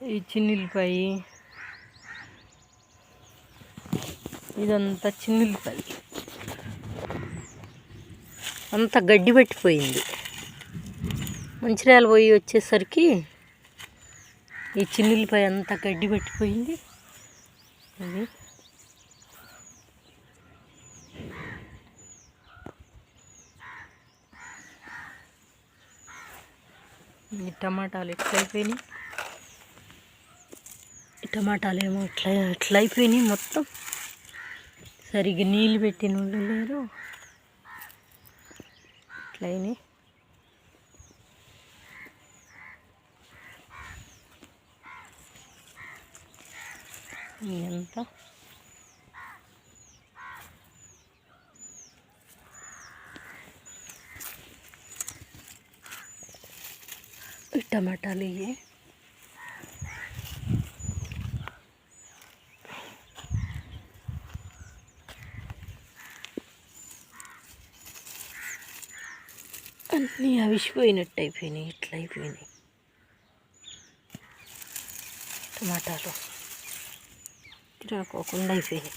ఈ చిన్నులపై ఇదంతా చిన్నులపై అంత గడ్డి పట్టిపోయింది. మంచిర్యాల పోయి వచ్చేసరికి ఈ చిన్నులపై అంత గడ్డి పట్టిపోయింది. అది ఈ టమాటాలు ఎట్లయిపోయినాయి, టమాటాలు ఏమో ఎట్లయిపోయినాయి మొత్తం. సరిగ్గా నీళ్ళు పెట్టిన వాళ్ళు లేరు, అట్లయినాయి. ఎంత టమాటాలు ఇవి అన్నీ అవిసిపోయినట్టు అయిపోయినాయి, ఇట్లా అయిపోయినాయి టమాటాలు. తిరగకోకుండా అయిపోయినాయి.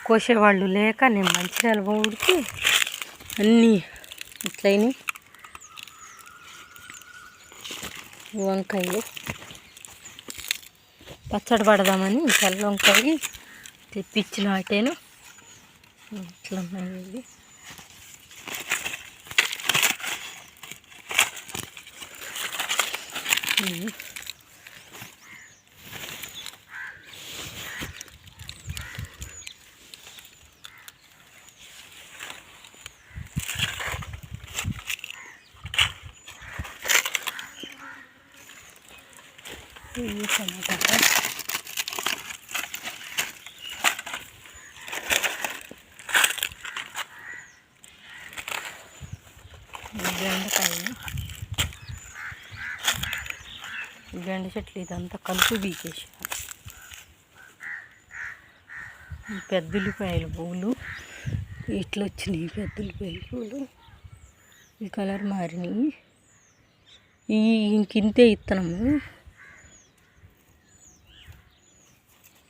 కోసేవాళ్ళు లేక నేను మంచిర్యాల పోడికి అన్నీ ఇట్లయినాయి. వంకాయలు పచ్చడి పడదామని తెల్ల వంకాయ తెప్పించిన వాటేను ఇట్లా ఉన్నాయి. టమాటా బెండకాయలు, బెండ చెట్లు ఇదంతా కలుపు బీకేసారు. పెద్దలిపాయల పువ్వులు ఇట్లా వచ్చినాయి. పెద్దలిపాయల పువ్వులు ఈ కలర్ మారినాయి. ఇంకింతే ఇత్తనము.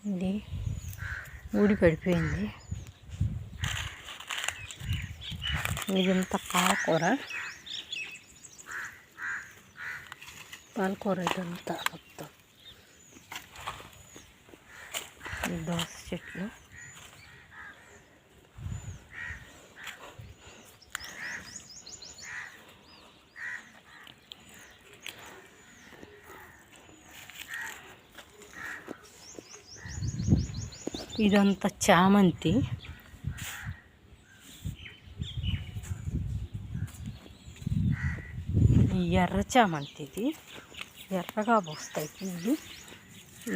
ఇది ఊడి పడిపోయింది. ఇదంతా పాలకూర ఇదంతా మొత్తం. దోస చెట్లు, ఇదంతా చామంతి. ఎర్ర చామంతి, ఇది ఎర్రగా పూస్తాయి పువ్వులు.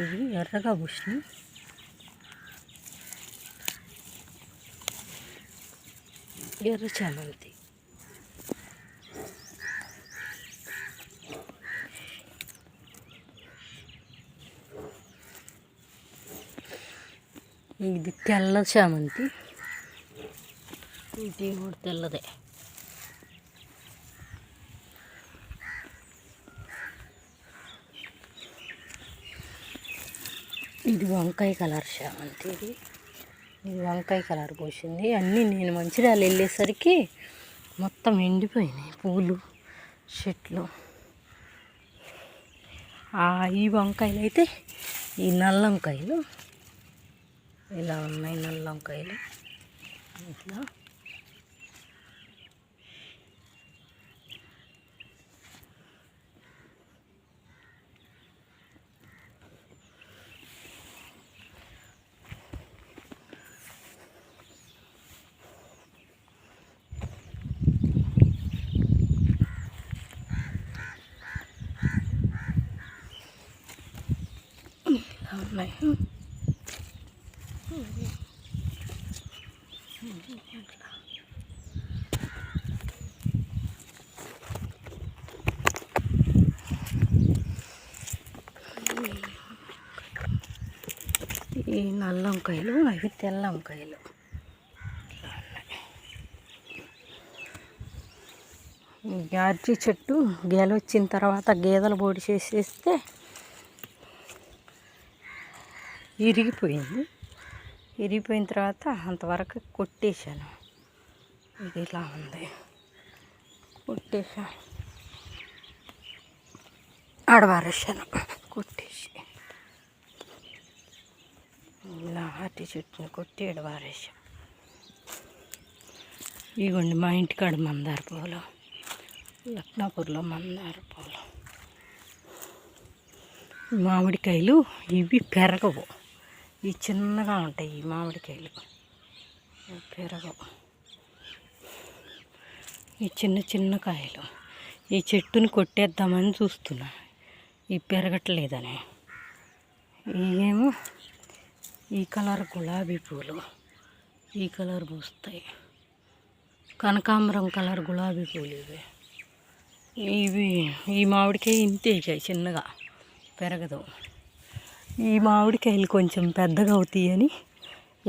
ఇవి ఎర్రగా పూసినాయి. ఎర్ర చామంతి ఇది తెల్ల చామంతి. ఇది కూడా తెల్లదే. ఇది వంకాయ కలర్ చామంతి. ఇది వంకాయ కలర్ పోసింది. అన్నీ నేను మంచిర్యాల వెళ్ళేసరికి మొత్తం ఎండిపోయినాయి పువ్వులు చెట్లు. ఈ వంకాయలు అయితే ఈ నల్ల వంకాయలు ఇలా ఉన్నాయి. నల్ల వంకాయలు ఇట్లా ఉన్నాయి. ఈ నల్ల వంకాయలు, అవి తెల్ల వంకాయలు. జార్జి చెట్టు గేల వచ్చిన తర్వాత గేదెలు పొడి చేసేస్తే ఇరిగిపోయిన తర్వాత అంతవరకు కొట్టేశాను. ఇది ఇలా ఉంది, కొట్టేసా, ఆడవారేసాను. కొట్టేసి ఇలా అట్టి చెట్టుని కొట్టి ఆడవారేసాను. ఇగోండి మా ఇంటికాడ మందార పూలు, లక్నాపూర్లో మందార పూలు. మామిడికాయలు ఇవి పెరగవు, ఇవి చిన్నగా ఉంటాయి. ఈ మామిడికాయలు పెరగవు, ఈ చిన్న చిన్న కాయలు. ఈ చెట్టుని కొట్టేద్దామని చూస్తున్నా, ఇవి పెరగట్లేదని. ఇవేమో ఈ కలర్ గులాబీ పూలు, ఈ కలర్ పూస్తాయి. కనకాంబరం కలర్ గులాబీ పూలు ఇవి. ఈ మామిడికాయ ఇంతే చిన్నగా, పెరగదు. ఈ మామిడికాయలు కొంచెం పెద్దగా అవుతాయని,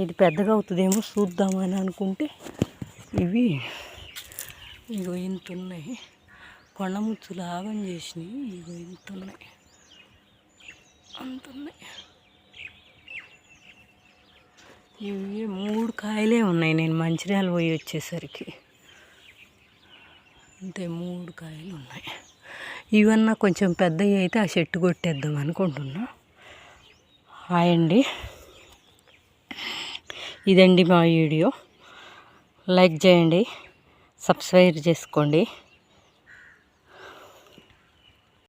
ఇది పెద్దగా అవుతుందేమో చూద్దామని అనుకుంటే ఇవి ఇగో ఇంత ఉన్నాయి. కొండముచ్చు లాగం చేసినాయి. ఇగో ఇంత ఉన్నాయి, అంతున్నాయి. ఇవి 3 కాయలే ఉన్నాయి. నేను మంచిర్యాల పోయి వచ్చేసరికి అంతే 3 కాయలు ఉన్నాయి. ఇవన్నా కొంచెం పెద్దవి అయితే ఆ చెట్టు కొట్టేద్దాం అనుకుంటున్నా. హాయ్ అండి, ఇదండి మా వీడియో. లైక్ చేయండి, సబ్స్క్రైబ్ చేసుకోండి.